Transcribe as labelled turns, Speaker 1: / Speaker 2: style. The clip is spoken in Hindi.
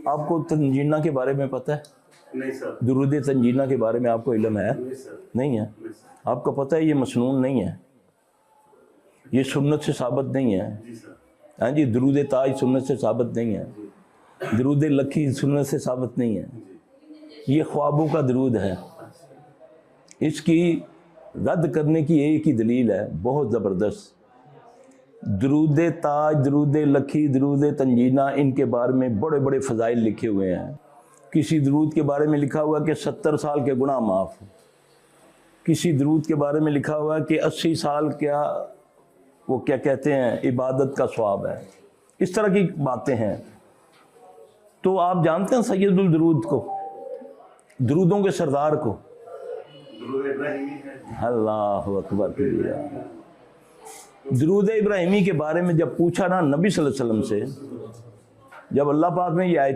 Speaker 1: आपको तंजीना के बारे में पता है?
Speaker 2: नहीं सर।
Speaker 1: दुरूद तंजीना के बारे में आपको इल्म है?
Speaker 2: नहीं सर।
Speaker 1: नहीं है।
Speaker 2: नहीं सर।
Speaker 1: आपको पता है ये मसनून नहीं है, ये सुन्नत से साबित नहीं है।
Speaker 2: जी सर।
Speaker 1: हाँ जी, दुरूद ताज सुन्नत से साबित नहीं है, दुरूद लखी सुन्नत से साबित नहीं है, ये ख्वाबों का दरूद है। इसकी रद्द करने की एक ही दलील है, बहुत ज़बरदस्त। दरूद ताज, दरूद लखी, दरूद तंजीना, इनके बारे में बड़े बड़े फ़ज़ाइल लिखे हुए हैं। किसी दरूद के बारे में लिखा हुआ कि 70 साल के गुनाह माफ़, किसी दरूद के बारे में लिखा हुआ कि 80 साल क्या वो क्या कहते हैं इबादत का सवाब है। इस तरह की बातें हैं। तो आप जानते हैं सैयदुल दरूद को, दरूदों के सरदार को?
Speaker 2: दुरूद इब्राहिमी है।
Speaker 1: अल्लाहु अकबर कबीरा। दुरूद इब्राहिमी के बारे में जब पूछा ना नबी सल्लल्लाहु अलैहि वसल्लम से, जब अल्लाह पाक ने ये आयत